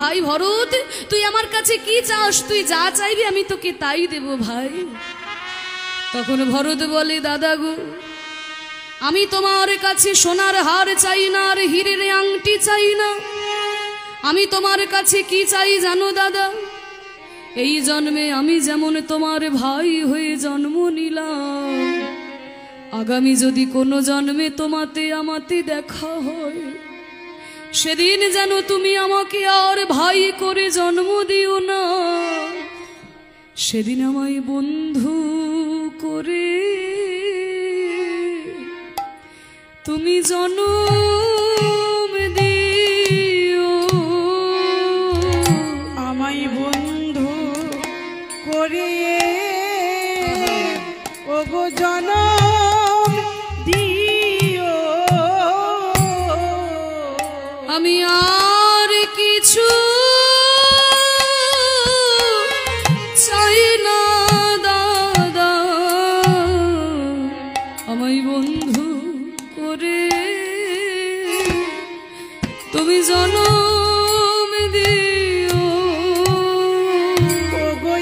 ভাই ভরত, তুই আমার কাছে কি চাস? তুই যা চাইবি আমি তোকে তাই দেব ভাই। তখন ভরত বলে, দাদা গো, আমি তোমার কাছে সোনার হার চাই না, আর হীরের আংটি চাই না। আমি তোমার কাছে কি চাই জানো দাদা? এই জন্মে আমি যেমন তোমার ভাই হয়ে জন্ম নিলাম, আগামী যদি কোনো জন্মে তোমাতে আমাতে দেখা হয়, সেদিন যেন তুমি আমাকে আর ভাই করে জন্ম দিও না, সেদিন আমায় বন্ধু করে তুমি জন্ম দিও। আমায় বন্ধু করে ওগো জনম দিও। আমি আর কিছু চাই না দাদা, আমায় বন্ধু করে তুমি জনম দিও। ওগো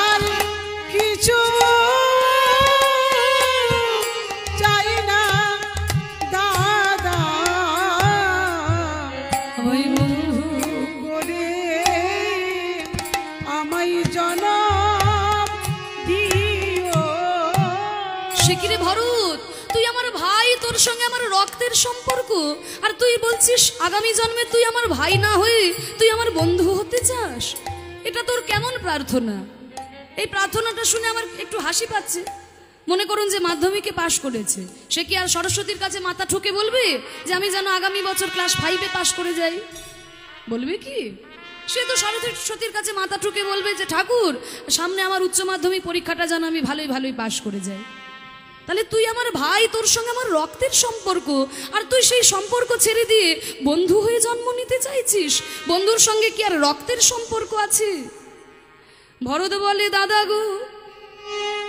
আর কিছু চাই না দাদা, আমায় বন্ধু করে আমায় জনম দিও। শিখিরে ভরত, তুই আমার ভাই, তোর সঙ্গে আমার রক্তের সম্পর্ক, আর তুই বলছিস আগামী জন্মে তুই আমার ভাই না হয়ে তুই আমার বন্ধু হতে চাস? এটা তোর কেমন প্রার্থনা? এই প্রার্থনাটা শুনে আমার একটু হাসি পাচ্ছে। মনে করুন যে মাধ্যমিকে পাশ করেছে, সে কি আর সরস্বতীর কাছে মাথা ঠুকে বলবে যে আমি যেন আগামী বছর ক্লাস 5-এ পাশ করে যাই? বলবে কি? সে তো সরস্বতীর কাছে মাথা ঠুকে বলবে যে ঠাকুর, সামনে আমার উচ্চ মাধ্যমিক পরীক্ষাটা যেন আমি ভালোই ভালোই পাশ করে যাই। তাহলে তুই আমার ভাই, তোর সঙ্গে আমার রক্তের সম্পর্ক, আর তুই সেই সম্পর্ক ছেড়ে দিয়ে বন্ধু হয়ে জন্ম নিতে চাইছিস? বন্ধুর সঙ্গে কি আর রক্তের সম্পর্ক আছে? ভরত বলে, দাদা গো,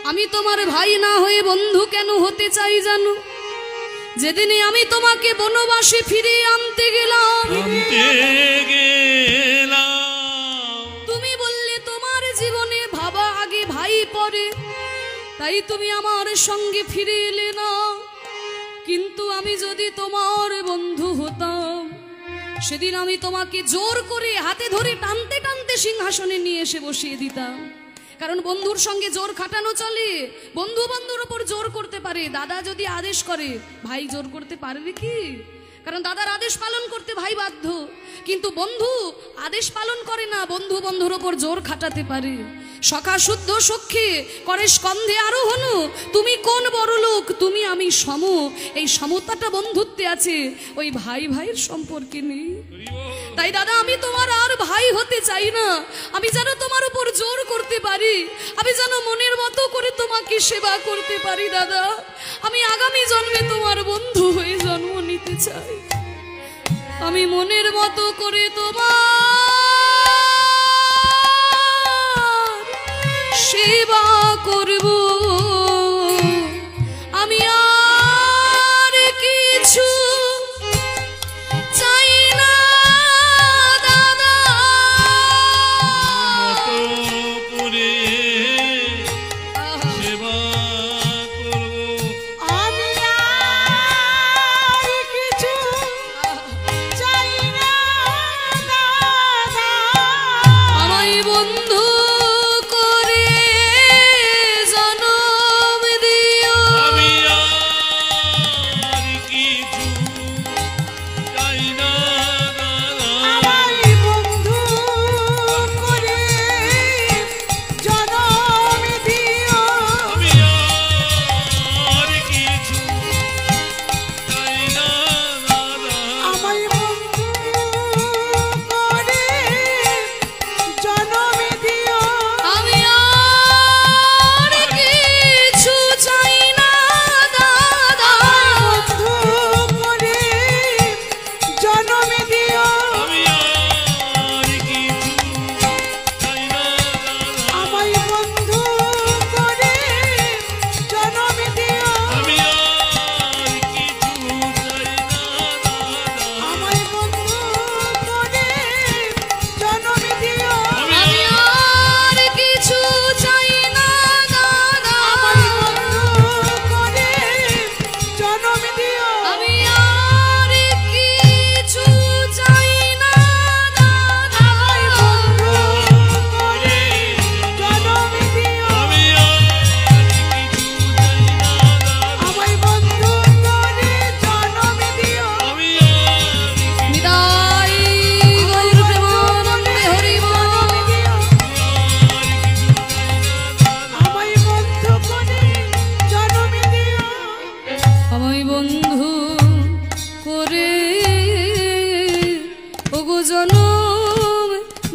আমি তোমার ভাই না হয়ে বন্ধু কেন হতে চাই জানো? যেদিনে আমি তোমাকে বনবাসে ফিরিয়ে আনতে গেলাম, তুমি বললে তোমার জীবনে ভাবা আগে ভাই পরে, তাই তুমি আমার সঙ্গে ফিরে এলে না। কিন্তু আমি যদি তোমার বন্ধু হতাম, সেদিন আমি তোমাকে জোর করে হাতে ধরে টানতে টানতে সিংহাসনে নিয়ে এসে বসিয়ে দিতাম। কারণ বন্ধুর সঙ্গে জোর খাটানো চলে, বন্ধু বন্ধুর ওপর জোর করতে পারে। দাদা যদি আদেশ করে, ভাই জোর করতে পারবে কি? কারণ দাদার আদেশ পালন করতে ভাই বাধ্য, কিন্তু বন্ধু আদেশ পালন করে না, বন্ধু বন্ধুর ওপর জোর খাটাতে পারে। সখা শুদ্ধ সখী করে স্কন্ধে আরোহণ, তুমি কোন বড় লোক, তুমি আমি সম, এই সমতাটা বন্ধুত্বে আছে, ওই ভাই ভাইয়ের সম্পর্কে নেই। তাই দাদা, আমি তোমার আর ভাই হতে চাই না। আমি যেন তোমার উপর জোর করতে পারি, আমি যেন মনের মতো করে তোমাকে সেবা করতে পারি। দাদা, আমি আগামী জন্মে তোমার বন্ধু হয়ে জন্ম নিতে চাই। আমি মনের মতো করে তোমার সেবা করব, আমি আর কিছু চাই না দাদা। আমি আর কিছু চাই না দাদা,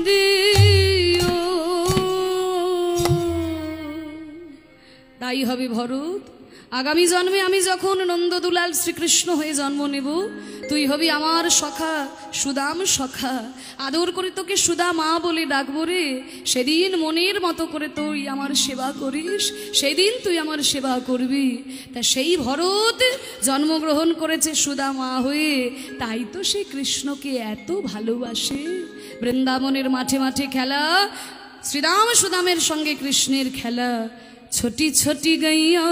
দিও। তাই হবে ভরত, আগামী জন্মে আমি যখন নন্দদুলাল শ্রীকৃষ্ণ হয়ে জন্ম নেব, তুই হবি আমার সখা, সুদাম সখা। আদর করে তোকে সুদা মা বলে ডাকবো রে। সেদিন মনের মতো করে তুই আমার সেবা করিস, সেদিন তুই আমার সেবা করবি। তা সেই ভরত জন্মগ্রহণ করেছে সুদা মা হয়ে, তাই তো সে কৃষ্ণকে এত ভালোবাসে। বৃন্দাবনের মাঠে মাঠে খেলা, শ্রীরাম সুদামের সঙ্গে কৃষ্ণের খেলা। ছোটি ছোটি গাইয়া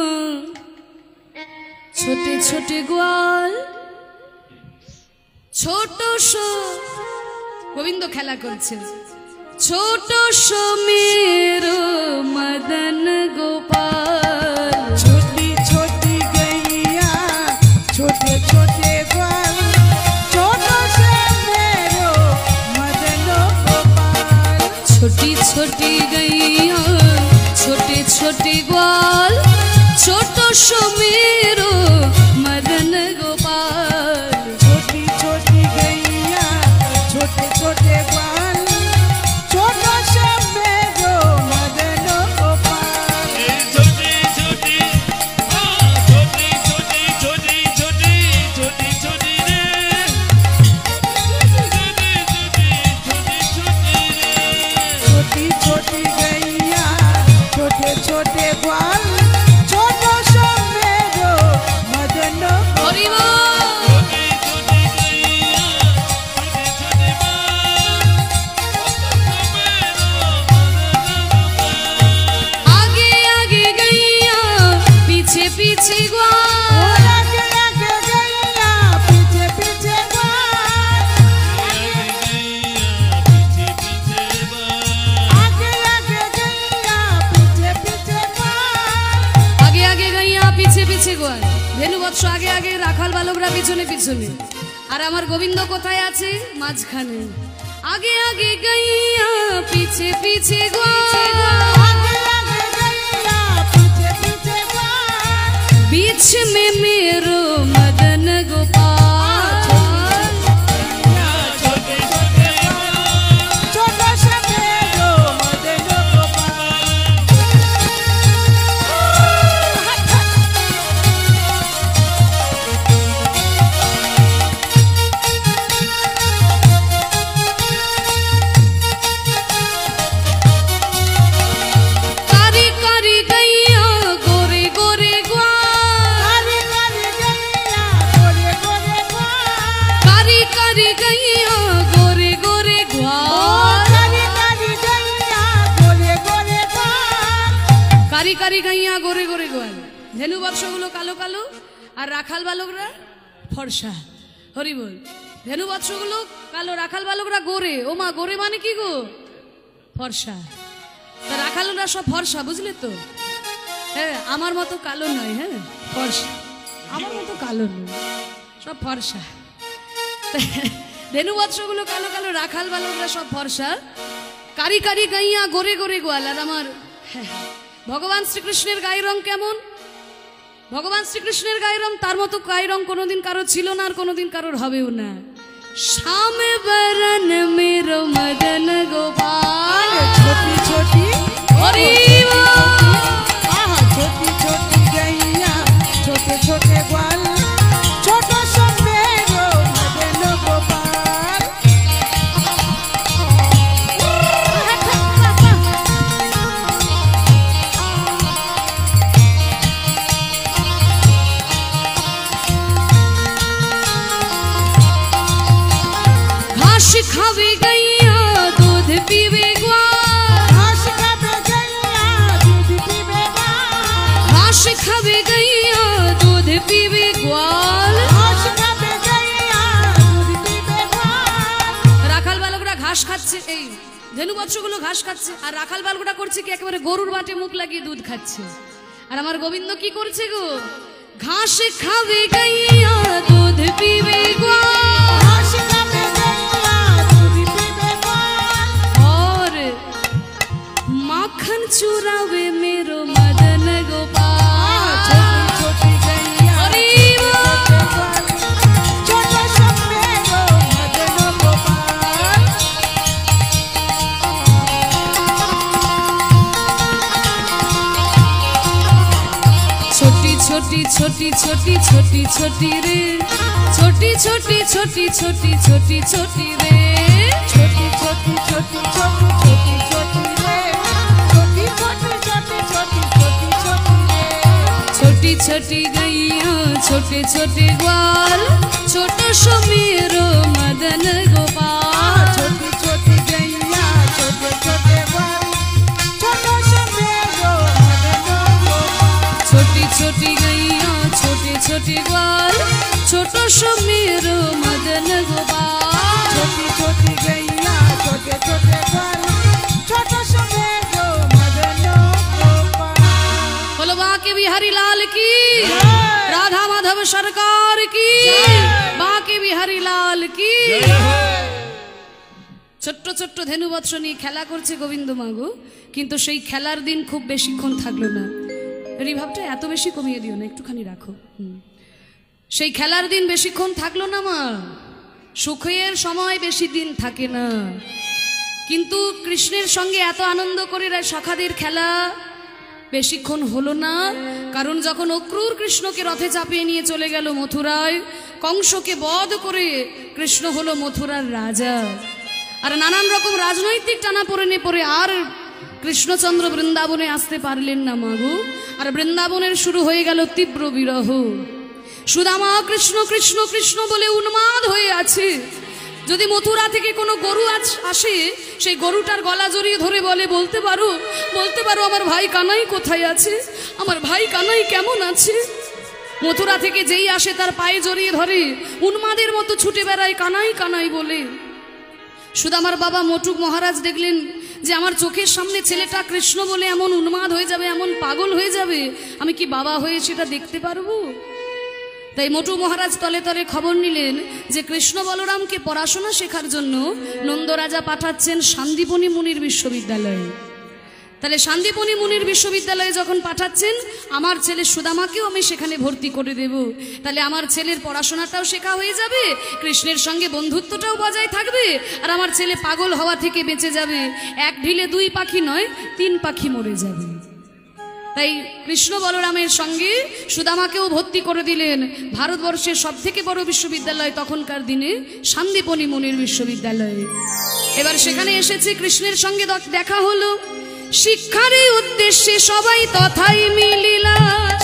ছোটে ছোটে গোয়াল, ছোট গোবিন্দ খেলা করছে। ছোট মের মদন গোপাল, छोटी छोटी गैया छोटे छोटे ग्वाल, छोटो से मेरो मदन गोपाल। छोटी छोटी गैया छोटे छोटे ग्वाल, ছোট मेरो मदन गोपाल। छोटी छोटी गैया छोटे छोटे ग्वाल, छोटो से मेरो मदन गोपाल। छोटी छोटी छोटी छोटी छोटी छोटी छोटी छोटी रे, छोटी छोटी गैया छोटे छोटे ग्वाल, छोटो से मेरो मदन हरि बोल। आगे आगे गैया पीछे पीछे ग्वाल, आगे आगे गैया पीछे पीछे ग्वाल, आगे आगे गैया पीछे पीछे ग्वाल। आगे आगे गैया पीछे पीछे গোয়াল। ধেনু বৎস আগে আগে, রাখাল বালকরা পিছনে পিছনে, আর আমার গোবিন্দ কোথায় আছে? মাঝখানে। আগে আগে গैया পিছে পিছে গোয়াল, आगे आगे गैया पीछे पीछे ग्वाल। बीच में मेरो मदन गोपाल। छोटो से मेरो मदन गोपाल। कारी कारी गैया गोरे गोरे ग्वाल, कारी कारी गैया गोरे गोरे ग्वाल। कारी कारी गैया गोरे गोरे ग्वाल। कारी कारी गैया गोरे गोरे ग्वाल। কারি কারি গাইয়া গোরে গোরে গোয়াল। ধেনু বৎসগুলো কালো কালো, আর রাখাল বালকরা ফর্সা। হরি বল। ধেনু বৎসগুলো কালো, রাখাল বালকরা গোরে। ও মা, গোরে মানে কি গো? ফর্সা। তা রাখালরা সব ফর্সা, বুঝলে তো? হ্যাঁ, আমার মতো কালো নয়। হ্যাঁ, ফর্সা, আমার মতো কালো নয়, সব ফর্সা। ধেনু বৎসগুলো কালো কালো, রাখাল বালকরা সব ফর্সা। কারি কারি গাইয়া গোরে গোরে গোয়াল। আর আমার ভগবান শ্রীকৃষ্ণের গায়ের রং কেমন? ভগবান শ্রীকৃষ্ণের গায়ের রং, তার মতো গায়ের রং কোনোদিন কারো ছিল না, আর কোনোদিন কারোর হবেও না। শ্যাম বরন मेरो मदन गोपाल। छोटी छोटी हरि बोल। आहा, छोटी छोटी गैया छोटे छोटे ग्वाल, छोटो से मेरो मदन गोपाल। घास खावे गैया दूध पीवे ग्वाल, घास खावे गैया दूध पीवे ग्वाल। घास खावे गैया दूध पीवे ग्वाल। घास खावे गैया दूध पीवे ग्वाल। রাখাল বালকরা ঘাস খাচ্ছে, এই ধেনু বৎসগুলো ঘাস খাচ্ছে, আর রাখাল বালকরা করছে কি? একেবারে গরুর বাটে মুখ লাগিয়ে দুধ খাচ্ছে। আর আমার গোবিন্দ কি করছে গো? ঘাস খাবে গাইয়া দুধ পিবে গ্বাল, घास खावे गैया दूध पीवे ग्वाल। और माखन चुरावे मेरो मदन गोपाल। छोटी छोटी गैया हरि छोटे ग्वाल, छोटो से मेरो मदन गोपाल। छोटी छोटी छोटी छोटी रे छोटी छोटी छोटी छोटी छोटी छोटी रे छोटी छोटी छोटी छोटी छोटी छोटी रे छोटी छोटी छोटी छोटी छोटी छोटी रे छोटी छोटी गैया छोटे छोटे ग्वाल छोटो समीरो मदन गोपाल छोटी छोटी गैया छोटे छोटे ग्वाल छोटो समीरो मदन गोपाल छोटी छोटी गैया छोटे छोटे ग्वाल छोटो समीरो मदन गोपाल छोटी छोटी गैया छोटे छोटे ग्वाल छोटो समीरो मदन गोपाल बोलो बांके बिहारी लाल की राधा माधव सरकार की बांके बिहारी लाल की ছোট্ট ছোট্ট ধেনু বৎস নিয়ে খেলা করছে গোবিন্দ মাগো কিন্তু সেই খেলার দিন খুব বেশিক্ষণ থাকলো না রিভাবটা এত বেশি কমিয়ে দিও না একটুখানি রাখো সেই খেলার দিন বেশিক্ষণ থাকলো না মা সুখের সময় বেশি দিন থাকে না কিন্তু কৃষ্ণের সঙ্গে এত আনন্দ করে সখাদের খেলা বেশিক্ষণ হলো না কারণ যখন অক্রূর কৃষ্ণকে রথে চাপিয়ে নিয়ে চলে গেল মথুরায় কংসকে বধ করে কৃষ্ণ হলো মথুরার রাজা আর নানান রকম রাজনৈতিক টানাপোড়েনে পড়ে আর কৃষ্ণচন্দ্র বৃন্দাবনে আসতে পারলেন না মাগো আর বৃন্দাবনের শুরু হয়ে গেল তীব্র বিরহ সুদামা কৃষ্ণ কৃষ্ণ কৃষ্ণ বলে উন্মাদ হয়ে আছে যদি মথুরা থেকে কোনো গরু আসে সেই গরুটার গলা জড়িয়ে ধরে বলতে পারো আমার ভাই কানাই কোথায় আছে আমার ভাই কানাই কেমন আছে মথুরা থেকে যেই আসে তার পায়ে জড়িয়ে ধরে উন্মাদের মতো ছুটে বেড়ায় কানাই কানাই বলে সুদামার বাবা মটুক মহারাজ দেখলেন যে আমার চোখের সামনে ছেলেটা কৃষ্ণ বলে এমন উন্মাদ হয়ে যাবে এমন পাগল হয়ে যাবে আমি কি বাবা হয়ে সেটা দেখতে পারবো তাই মটু মহারাজ তলে তলে খবর নিলেন যে কৃষ্ণ বলরামকে পড়াশোনা শেখার জন্য নন্দরাজা পাঠাচ্ছেন শান্তিপনি মুনির বিশ্ববিদ্যালয়ে তাহলে শান্তিপনি মুনির বিশ্ববিদ্যালয়ে যখন পাঠাচ্ছেন আমার ছেলে সুদামাকেও আমি সেখানে ভর্তি করে দেব তাহলে আমার ছেলের পড়াশোনাটাও শেখা হয়ে যাবে কৃষ্ণের সঙ্গে বন্ধুত্বটাও বজায় থাকবে আর আমার ছেলে পাগল হওয়া থেকে বেঁচে যাবে এক ঢিলে দুই পাখি নয় তিন পাখি মরে যাবে তাই কৃষ্ণ বলরামের সঙ্গে সুদামাকেও ভর্তি করে দিলেন ভারতবর্ষের সবথেকে বড় বিশ্ববিদ্যালয় তখনকার দিনে শান্তিপনি মুনির বিশ্ববিদ্যালয়ে এবার সেখানে এসেছে কৃষ্ণের সঙ্গে দেখা হলো শিক্ষার উদ্দেশ্যে সবাই তথাই মিলিলা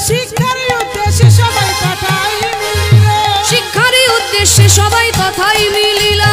শিক্ষার উদ্দেশ্যে সবাই তথাই মিলিলা শিক্ষার উদ্দেশ্যে সবাই তথাই মিলিলা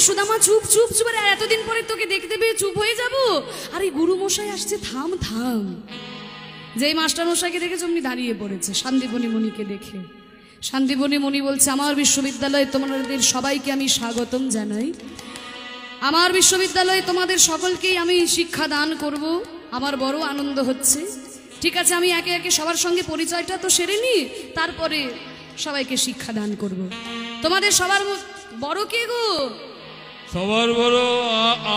সুদামা চুপ চুপ চুপ এতদিন পরে তোকে দেখতে পেয়ে চুপ হয়ে যাব আরে গুরু মশাই আসছে থাম থাম যেই মাস্টার মশাইকে দেখে অমনি দাঁড়িয়ে পড়েছে শান্তিপনি মুনিকে দেখে শান্তিপনি মুনি বলছে আমার বিশ্ববিদ্যালয়ে তোমাদের সবাইকে আমি স্বাগতম জানাই আমার বিশ্ববিদ্যালয়ে তোমাদের সকলকেই আমি শিক্ষা দান করব আমার বড় আনন্দ হচ্ছে ঠিক আছে আমি একে একে সবার সঙ্গে পরিচয়টা তো সেরে নি তারপরে সবাইকে শিক্ষা দান করব তোমাদের সবার বড় কে গো সবার বড়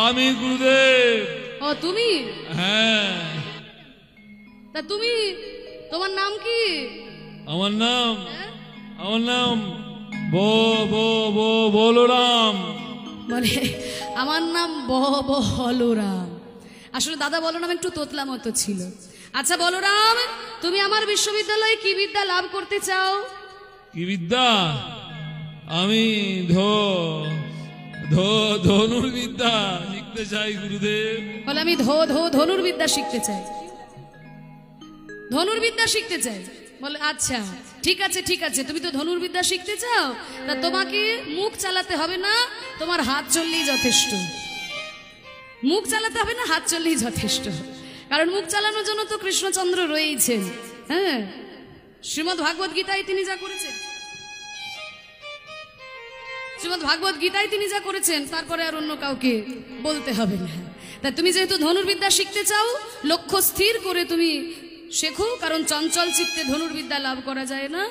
আমি গুরুদেব ও তুমি হ্যাঁ তা তুমি তোমার নাম কি আমার নাম বলরাম বলে আমার নাম বলরাম আসলে দাদা বলরাম একটু তোতলা মতো ছিল আচ্ছা বলরাম তুমি আমার বিশ্ববিদ্যালয়ে কি বিদ্যা লাভ করতে চাও কি বিদ্যা আমি ধনুর্বিদ্যা শিখতে চাই গুরুদেব বলে আমি ধনুর্বিদ্যা শিখতে চাই ধনুর্বিদ্যা শিখতে চাই বলে আচ্ছা ঠিক আছে ঠিক আছে, তুমি তো ধনুর্বিদ্যা শিখতে চাও, তা তোমাকে মুখ চালাতে হবে না, তোমার হাত চললেই যথেষ্ট। মুখ চালাতে হবে না, হাত চললেই যথেষ্ট। কারণ মুখ চালানোর জন্য তো কৃষ্ণচন্দ্র রয়েছেন। হ্যাঁ, শ্রীমদ্ ভাগবত গীতায় তিনি যা করেছেন, শ্রীমদ্ ভাগবত গীতায় তিনি যা করেছেন, তারপরে আর অন্য কাউকে বলতে হবে না। তা তুমি যেহেতু ধনুর্বিদ্যা শিখতে চাও, লক্ষ্য স্থির করে তুমি শেখো, কারণ চঞ্চল চিত্তে ধনুর্বিদ্যা লাভ করা যায় না।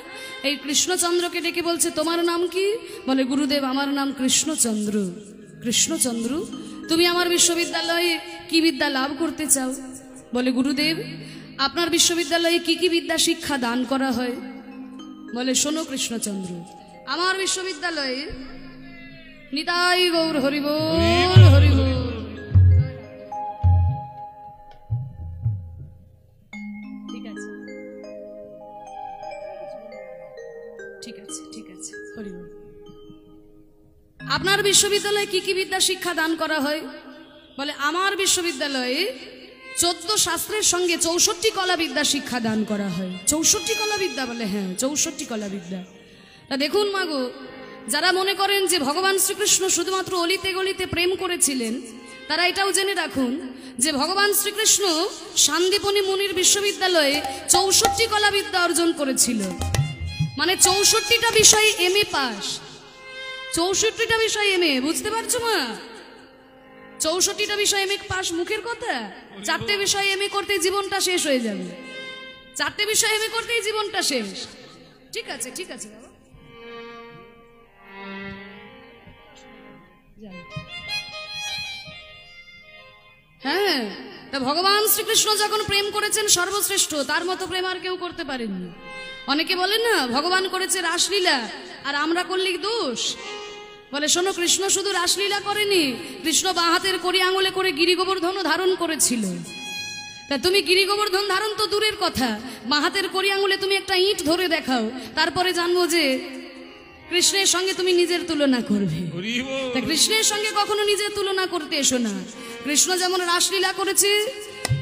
এই কৃষ্ণচন্দ্রকে ডেকে বলছে তোমার নাম কি? বলে গুরুদেব আমার নাম কৃষ্ণচন্দ্র। কৃষ্ণচন্দ্র, তুমি আমার বিশ্ববিদ্যালয়ে কি বিদ্যা লাভ করতে চাও? বলে গুরুদেব আপনার বিশ্ববিদ্যালয়ে কি কি বিদ্যা শিক্ষা দান করা হয়? বলে শোনো কৃষ্ণচন্দ্র, আমার বিশ্ববিদ্যালয়ে নিতাই গৌর হরিবোল হরিবোল। ঠিক আছে ঠিক আছে ঠিক আছে, হরিবোল। আপনার বিশ্ববিদ্যালয়ে কি কি বিদ্যা শিক্ষা দান করা হয়? বলে আমার বিশ্ববিদ্যালয়ে 14 শাস্ত্রের সঙ্গে 64 কলা বিদ্যা শিক্ষা দান করা হয়। 64 কলা বিদ্যা? বলে হ্যাঁ 64 কলা বিদ্যা। তা দেখুন মাগো, যারা মনে করেন যে ভগবান শ্রীকৃষ্ণ শুধুমাত্র অলিতে গলিতে প্রেম করেছিলেন, তারা এটাও জেনে রাখুন যে ভগবান শ্রীকৃষ্ণ শান্তিপনি মুনির বিশ্ববিদ্যালয়ে 64 কলা বিদ্যা অর্জন করেছিল। মানে 64টা বিষয়ে এমএ পাস। 64টা বিষয় এমএ, বুঝতে পারছো মা? 64টা বিষয় এমএ পাস মুখের কথা। 4টে বিষয় এমএ করতে জীবনটা শেষ হয়ে যাবে। 4টে বিষয় এমএ করতেই জীবনটা শেষ। ঠিক আছে ঠিক আছে বাবা, হ্যাঁ। তা ভগবান শ্রীকৃষ্ণ যখন প্রেম করেছেন সর্বশ্রেষ্ঠ, তার মতো প্রেম আর কেউ করতে পারেননি। অনেকে বলেন না ভগবান করেছে রাসলীলা আর আমরা করলি দোষ। বলে শোনো, কৃষ্ণ শুধু রাসলীলা করেনি, কৃষ্ণ বাঁ হাতের কড়ি আঙুলে করে গিরি গোবর্ধনও ধারণ করেছিল। তা তুমি গিরি গোবর্ধন ধারণ তো দূরের কথা, বাঁ হাতের কড়ি আঙুলে তুমি একটা ইঁট ধরে দেখাও, তারপরে জানবো যে কৃষ্ণের সঙ্গে তুমি নিজের তুলনা করবে। তা কৃষ্ণের সঙ্গে কখনো নিজের তুলনা করতে এসো না। কৃষ্ণ যেমন রাসলীলা করেছে,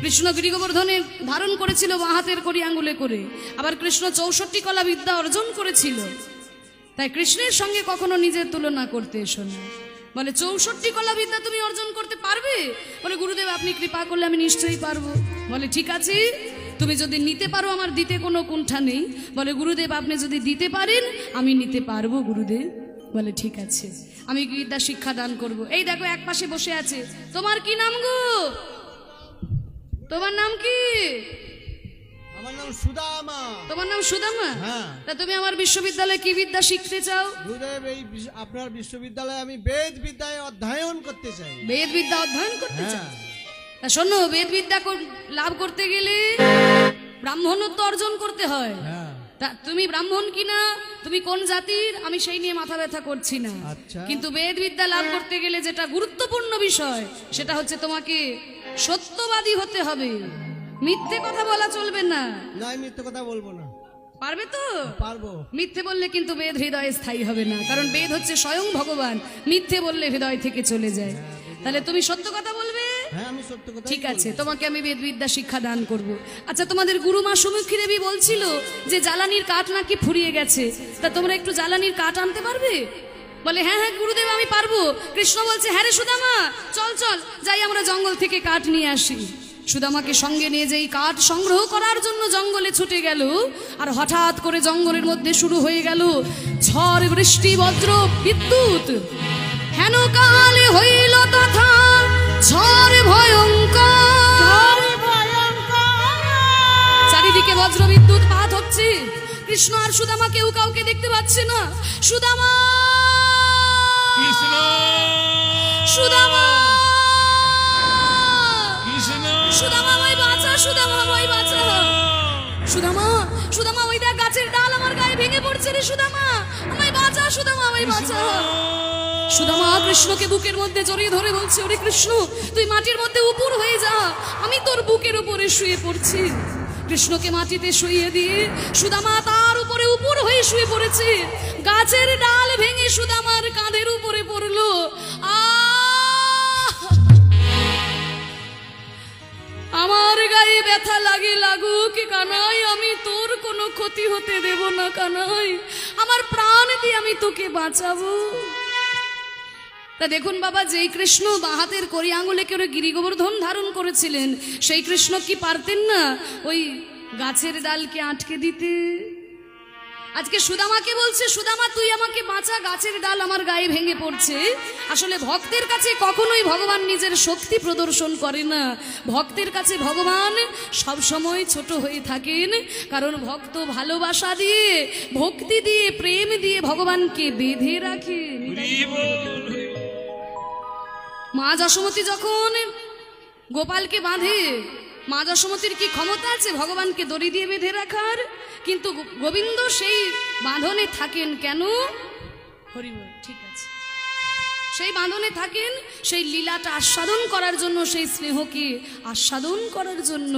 কৃষ্ণ গিরি গোবর্ধনে ধারণ করেছিল বাঁ হাতের কড়ি আঙুলে করে, আবার কৃষ্ণ 64 কলা বিদ্যা অর্জন করেছিল। তাই কৃষ্ণের সঙ্গে কখনো নিজের তুলনা করতে এসো না। বলে 64 কলা বিদ্যা তুমি অর্জন করতে পারবে? বলে গুরুদেব আপনি কৃপা করলে আমি নিশ্চয়ই পারবো। বলে ঠিক আছে, তুমি যদি নিতে পারো আমার দিতে কোনো কুণ্ঠা নেই। বলে গুরুদেব আপনি যদি দিতে পারেন আমি নিতে পারবো গুরুদেব। বলে ঠিক আছে, আমি বিদ্যা শিক্ষা দান করব। এই দেখো এক পাশে বসে আছে, তোমার কি নাম গো? তোমার নাম কি? আমার নাম সুদামা। তোমার নাম সুদামা? হ্যাঁ। তা তুমি আমার বিশ্ববিদ্যালয়ে কি বিদ্যা শিখতে চাও? গুরুদেব এই আপনার বিশ্ববিদ্যালয়ে আমি বেদ বিদ্যায় অধ্যয়ন করতে চাই। বেদ বিদ্যা অধ্যয়ন করতে চাও? হ্যাঁ। তা শোনো, বেদ বিদ্যা লাভ করতে গেলে ব্রাহ্মণত্ব অর্জন করতে হয়। হ্যাঁ। তা তুমি ব্রাহ্মণ কিনা, তুমি কোন জাতির, আমি সেই নিয়ে মাথা ব্যথা করছি না। আচ্ছা। কিন্তু বেদ বিদ্যা লাভ করতে গেলে যেটা গুরুত্বপূর্ণ বিষয়, সেটা হচ্ছে তোমাকে সত্যবাদী হতে হবে। মিথ্যে কথা বলা চলবে না। না, আমি মিথ্যে কথা বলবো না। পারবে তো? পারবো। মিথ্যে বললে কিন্তু বেদ হৃদয়ে স্থায়ী হবে না, কারণ বেদ হচ্ছে স্বয়ং ভগবান। মিথ্যে বললে হৃদয় থেকে চলে যায়। তাহলে তুমি সত্য কথা বলবে? হ্যাঁ, আমি সত্য কথা। ঠিক আছে, তোমাকে আমি বেদ বিদ্যা শিক্ষা দান করব। আচ্ছা, তোমাদের গুরুমা সুমুখী দেবী বলছিল যে জ্বালানির কাঠ নাকি ফুরিয়ে গেছে, তা তোমরা একটু জ্বালানির কাঠ আনতে পারবে? বলে হ্যাঁ হ্যাঁ গুরুদেব আমি পারবো। কৃষ্ণ বলছে হ্যাঁ রে সুদামা, চল চল যাই আমরা জঙ্গল থেকে কাঠ নিয়ে আসি। সুদামাকে সঙ্গে নিয়ে যেই কাঠ সংগ্রহ করার জন্য জঙ্গলে ছুটে গেল, আর হঠাৎ করে জঙ্গলের মধ্যে শুরু হয়ে গেল ঝড় বৃষ্টি বজ্র বিদ্যুৎ। হেন কালে হইল তথা ঝড় ভয়ঙ্কর, চারিদিকে বজ্র বিদ্যুৎ পাত হচ্ছে। কৃষ্ণ আর সুদামা কেউ কাউকে দেখতে পাচ্ছে না। সুদামা, কৃষ্ণ, সুদামা, কৃষ্ণ, সুদামা আমায় বাঁচা, সুদামা আমায় বাঁচা। সুদামা, সুদামা ওই দেখ গাছের ডাল আমার গায়ে ভেঙে পড়ছে রে সুদামা, আমায় বাঁচা, সুদামা আমায় বাঁচা। সুদামা কৃষ্ণকে বুকের মধ্যে জড়িয়ে ধরে বলছে ওরে কৃষ্ণ তুই মাটির মধ্যে উপর হয়ে যা, আমি তোর বুকের উপরে শুয়ে পড়ছি। কৃষ্ণকে মাটিতে শুইয়ে দিয়ে সুদামা তার উপরে উপর হয়ে শুয়ে পড়েছে। গাছের ডাল ভেঙে সুদামার কাঁধের উপরে পড়লো। আমার গায়ে ব্যথা লাগে লাগুক কানাই, আমি তোর কোনো কোনো ক্ষতি হতে দেব না কানাই, আমার প্রাণ দিয়ে আমি তোকে বাঁচাবো। তা দেখুন বাবা, যেই কৃষ্ণ বাঁ হাতের কড়ি আঙুলে করে গিরি গোবর্ধন ধারণ করেছিলেন, সেই কৃষ্ণ কি পারতেন না ওই গাছের ডালকে আটকে দিতে? আজকে সুদামাকে বলছে, সুদামা তুই আমাকে বাঁচা, গাছের ডাল আমার গায়ে ভেঙে পড়ছে। আসলে ভক্তের কাছে কখনোই ভগবান নিজের শক্তি প্রদর্শন করে না। ভক্তের কাছে ভগবান সব সময় ছোট হয়ে থাকেন, কারণ ভক্ত ভালোবাসা দিয়ে, ভক্তি দিয়ে, প্রেম দিয়ে ভগবানকে বেঁধে রাখে। মা যশোমতী যখন গোপালকে বাঁধে, মা যশোমতীর কি ক্ষমতা আছে ভগবানকে দড়ি দিয়ে বেঁধে রাখার? কিন্তু গোবিন্দ সেই বাঁধনে থাকেন কেন? হরিবল, ঠিক আছে, সেই বাঁধনে থাকেন সেই লীলাটা আস্বাদন করার জন্য, সেই স্নেহকে আস্বাদন করার জন্য।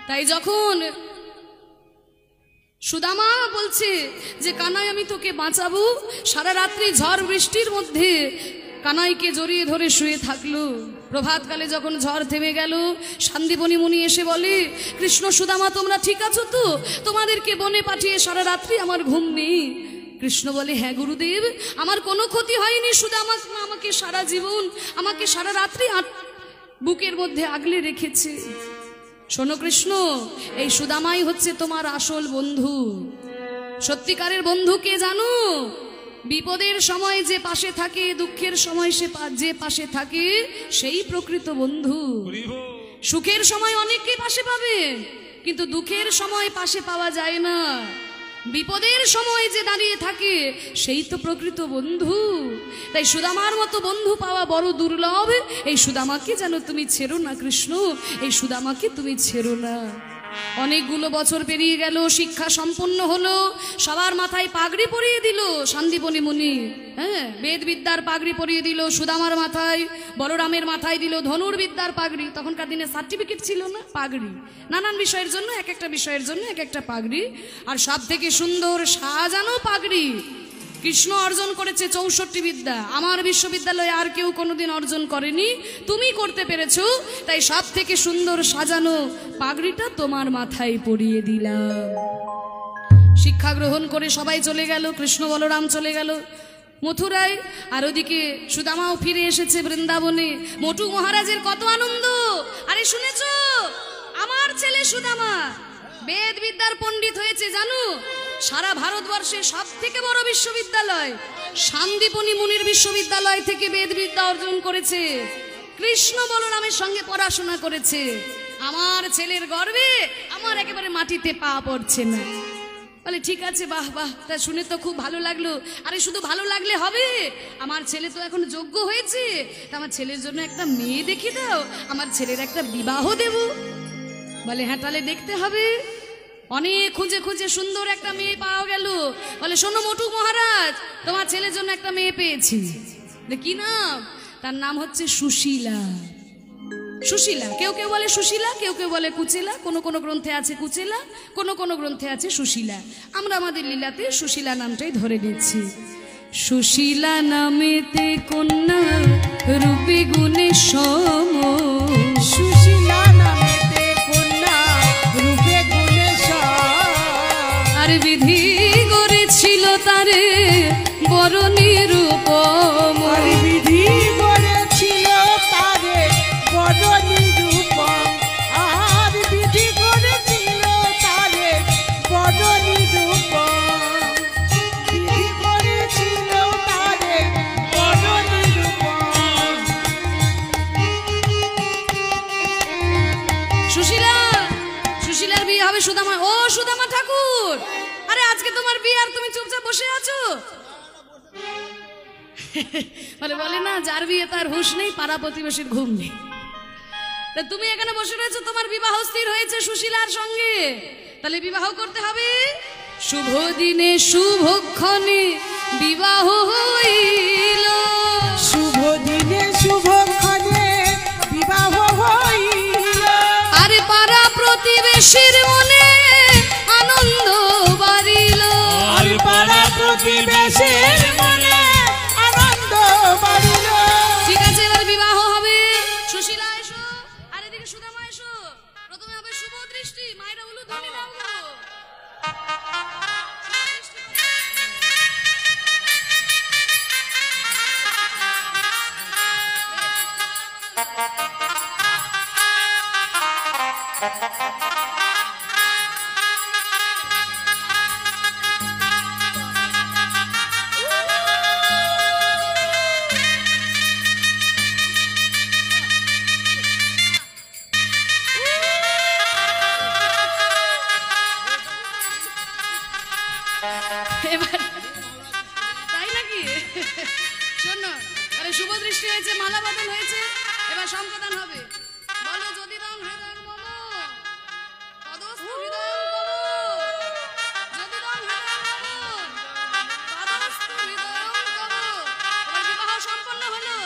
তাই যখন সুদামা বলছে যে কানাই আমি তোকে বাঁচাবো, সারা রাত্রি ঝড় বৃষ্টির মধ্যে কানাইকে জড়িয়ে ধরে শুয়ে থাকলো। প্রভাতকালে যখন ঝড় থেমে গেল, শান্তিবনী মুনি এসে বলে, কৃষ্ণ সুদামা তোমরা ঠিক আছো তো? তোমাদেরকে বনে পাঠিয়ে সারা রাত্রি আমার ঘুম নেই। কৃষ্ণ বলে, হ্যাঁ গুরুদেব, আমার কোনো ক্ষতি হয়নি, সুদামা আমাকে সারা জীবন, আমাকে সারা রাত্রি বুকের মধ্যে আগলে রেখেছে। শোনো কৃষ্ণ, এই সুদামাই হচ্ছে তোমার আসল বন্ধু। সত্যিকারের বন্ধু কে জানো? বিপদের সময় যে পাশে থাকে, দুঃখের সময় যে পাশে থাকে, সেই প্রকৃত বন্ধু। সুখের সময় অনেককে পাশে পাবে, কিন্তু দুঃখের সময় পাশে পাওয়া যায় না। বিপদের সময় যে দাঁড়িয়ে থাকে, সেই তো প্রকৃত বন্ধু। তাই সুদামার মতো বন্ধু পাওয়া বড় দুর্লভ। এই সুদামাকে যেন তুমি ছেড়ো না কৃষ্ণ, এই সুদামাকে তুমি ছেড়ো না। অনেকগুলো বছর পেরিয়ে গেল, শিক্ষা সম্পন্ন হলো, সবার মাথায় পাগড়ি পরিয়ে দিল শান্তিবনী মুনি। হ্যাঁ, বেদ বিদ্যার পাগড়ি পরিয়ে দিল সুদামার মাথায়, বলরামের মাথায় দিল ধনুর্বিদ্যার পাগড়ি। তখনকার দিনে সার্টিফিকেট ছিল না, পাগড়ি। নানান বিষয়ের জন্য, এক একটা বিষয়ের জন্য এক একটা পাগড়ি। আর সব থেকে সুন্দর সাজানো পাগড়ি কৃষ্ণ অর্জন করেছে 64 বিদ্যা। আমার বিশ্ববিদ্যালয়ে আর কেউ কোনোদিন অর্জন করেনি, তুমি করতে পেরেছো। তাই সব থেকে সুন্দর সাজানো পাগড়িটা তোমার মাথায় পরিয়ে দিলাম। শিক্ষা গ্রহণ করে সবাই চলে গেল, কৃষ্ণ বলরাম চলে গেল মথুরায়, আর ওদিকে সুদামাও ফিরে এসেছে বৃন্দাবনে। মোটু মহারাজের কত আনন্দ! আরে শুনেছো, আমার ছেলে সুদামা বেদ বিদ্যার পণ্ডিত হয়েছে জানো? সারা ভারতবর্ষের সব থেকে বড় বিশ্ববিদ্যালয় শান্তিবনী মুনির বিশ্ববিদ্যালয় থেকে বেদ বিদ্যা অর্জন করেছে, কৃষ্ণ বলরামের সঙ্গে পড়াশোনা করেছে। আমার ছেলের গর্বে আমার একেবারে মাটিতে পা পড়ছে না। বলে ঠিক আছে, বাহ বাহ, তা শুনে তো খুব ভালো লাগলো। আরে শুধু ভালো লাগলে হবে, আমার ছেলে তো এখন যোগ্য হয়েছে, তা আমার ছেলের জন্য একটা মেয়ে দেখে দাও, আমার ছেলের একটা বিবাহ দেব। বলে হ্যাঁ, তাহলে দেখতে হবে। অনেক খুঁজে খুঁজে সুন্দর একটা মেয়ে পাওয়া গেল। বলে শোনো মোটু মহারাজ, তোমার ছেলের জন্য একটা মেয়ে পেয়েছি। কি নাম? তার নাম হচ্ছে সুশীলা। সুশীলা, কেউ কেউ বলে সুশীলা, কেউ কেউ বলে কুচেলা, কোনো কোনো গ্রন্থে আছে কুচেলা, কোনো কোনো গ্রন্থে আছে সুশীলা। আমরা আমাদের লীলাতে সুশীলা নামটাই ধরে নিচ্ছি। সুশীলা নামেতে কন্যা রূপে গুণে সম, সুশীলা নামেতে কন্যা রূপে গুণে সম, আর বিধি গড়েছিল তারে বড় নিরূপম, আর বিধি করেছিল তারে বড় নিরূপম, আর বিধি করেছিল তারে বড় নিরূপম, বিধি করেছিল তারে বড় নিরূপম। সুশীলা, সুশীলার বিয়ে হবে সুদামা। ও সুদামা ঠাকুর, আরে আজকে তোমার বিয়ে আর তুমি চুপচাপ বসে আছো? বলে না, যার বিয়ে তার হুঁশ নেই, পাড়া প্রতিবেশীর ঘুম নেই। তা তুমি এখানে বসে রয়েছো, তোমার বিবাহ স্থির হয়েছে সুশীলার সঙ্গে, তাহলে বিবাহ করতে হবে। শুভ দিনে শুভক্ষণে বিবাহ হইল, শুভ দিনে শুভক্ষণে বিবাহ হইল, আরে পাড়া প্রতিবেশীর মনে আনন্দ বাড়িল, আর পাড়া প্রতিবেশীর মনে আনন্দ বাড়িল। ঠিক আছে, এবার বিবাহ হবে। সুশীলা এসো, আর এদিকে সুদামা এসো। প্রথমে হবে শুভ দৃষ্টি, মায়েরা হলুদ ধ্বনি দাও গো। এবার তাই নাকি? শোনো, আরে শুভ দৃষ্টি হয়েছে, মালা বদল হয়েছে, এবার সম্প্রদান হবে। বলো যদি রং হৃদয় বলো, পদস্থ হৃদয় বলো, যদি রং হৃদয় বলো, পদস্থ হৃদয় বলো। এবার বিবাহ সম্পন্ন হলো।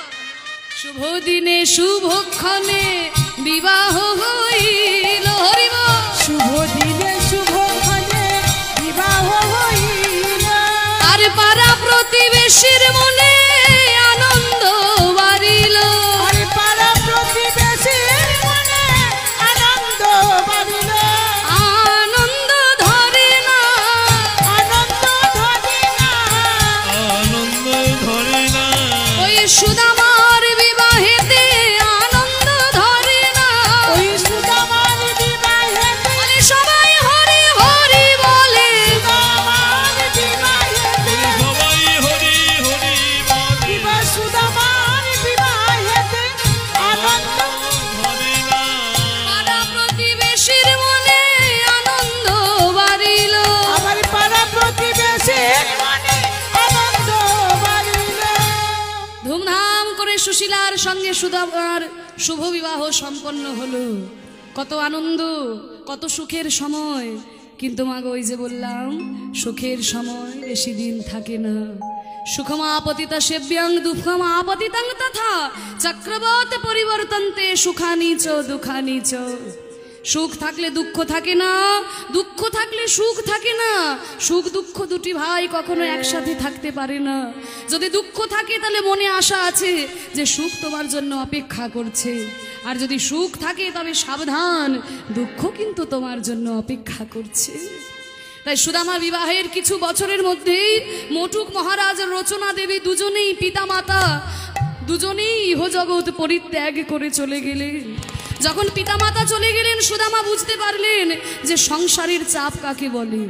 শুভ দিনে শুভক্ষণে বিবাহ হইল, হরিব। শুভ দিনে শুভক্ষণে বিবাহ হইল। আর পাড়া প্রতিবেশীর মনে আনন্দ বাড়িল। আর পাড়া প্রতিবেশীর মনে আনন্দ বাড়িল। আনন্দ ধরে না, আনন্দ ধরে না, আনন্দ ধরে না। ওই সুদামার বিবাহেতে আনন্দ ধরে না। ওই সুদামার বিবাহেতে, বলে সবাই হরি হরি বলে, সুদামার বিবাহেতে, সবাই হরি হরি বলে, এবার সুদামার বিবাহেতে আনন্দ ধরে না। পাড়া প্রতিবেশীর মনে আনন্দ বাড়িল। আমার পাড়া প্রতিবেশীর মনে আনন্দ বাড়িল। ধুমধাম করে সুশীলার সঙ্গে সুদামার শুভ বিবাহ সম্পন্ন হলো। কত আনন্দ, কত সুখের সময়। কিন্তু মাগো, ওই যে বললাম, সুখের সময় বেশি দিন থাকে না। সুখমাপতিতা সেব্যং দুঃখম আপতিতং তথা চক্রবত পরিবর্তন্তে সুখানি চ দুঃখানি চ। সুখ থাকলে দুঃখ থাকে না, দুঃখ থাকলে সুখ থাকে না। সুখ দুঃখ দুটি ভাই কখনো একসাথে থাকতে পারে না। যদি দুঃখ থাকে তাহলে মনে আশা আছে যে সুখ তোমার জন্য অপেক্ষা করছে। আর যদি সুখ থাকে তবে সাবধান, দুঃখ কিন্তু তোমার জন্য অপেক্ষা করছে। তাই সুদামা বিবাহের কিছু বছরের মধ্যেই মটুক মহারাজ রচনা দেবী দুজনেই পিতামাতা দুজনেই ইহজগৎ পরিত্যাগ করে চলে গেলেন। যখন পিতামাতা চলে গেলেন, সুদামা বুঝতে পারলেন যে সংসারের চাপ কাকে বলে।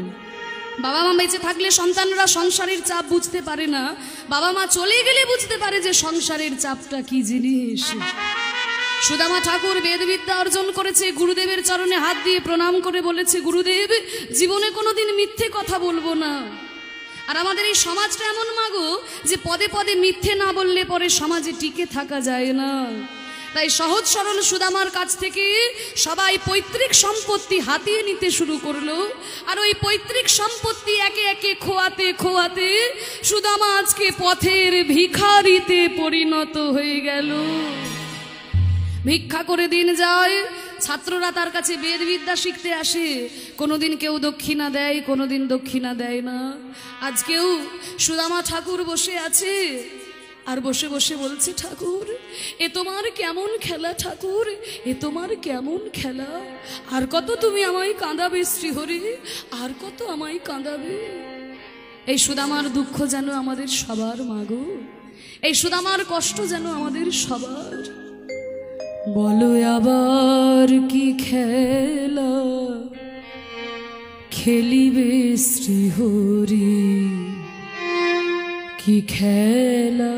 বাবা মা বেঁচে থাকলে সন্তানরা সংসারের চাপ বুঝতে পারে না, বাবা মা চলে গেলে বুঝতে পারে যে সংসারের চাপটা কি জিনিস। সুদামা ঠাকুর বেদবিদ্যা অর্জন করেছে, গুরুদেবের চরণে হাত দিয়ে প্রণাম করে বলেছে, গুরুদেব, জীবনে কোনোদিন মিথ্যে কথা বলবো না। আর আমাদের এই সমাজটা এমন মাগো যে পদে পদে মিথ্যে না বললে পরে সমাজে টিকে থাকা যায় না। তাই সহজ সরল সুদামার কাছ থেকে সবাই পৈতৃক সম্পত্তি হাতিয়ে নিতে শুরু করলো। আর ওই পৈতৃক সম্পত্তি একে একে খোয়াতে খোয়াতে সুদামা আজকে পথের ভিখারিতে পরিণত হয়ে গেল। ভিক্ষা করে দিন যায়, ছাত্ররা তার কাছে বেদবিদ্যা শিখতে আসে। কোনোদিন কেউ দক্ষিণা দেয়, কোনোদিন দক্ষিণা দেয় না। আজকেও সুদামা ঠাকুর বসে আছে, আর বসে বসে বলছে, ঠাকুর, এ তোমার কেমন খেলা ঠাকুর, এ তোমার কেমন খেলা। আর কত তুমি আমায় কাঁদাবে শ্রীহরি, আর কত আমায় কাঁদাবে। এই সুদামার দুঃখ যেন আমাদের সবার মাগো, এই সুদামার কষ্ট যেন আমাদের সবার। বলো আবার কি খেলা খেলিবে শ্রীহরি, কি খেলা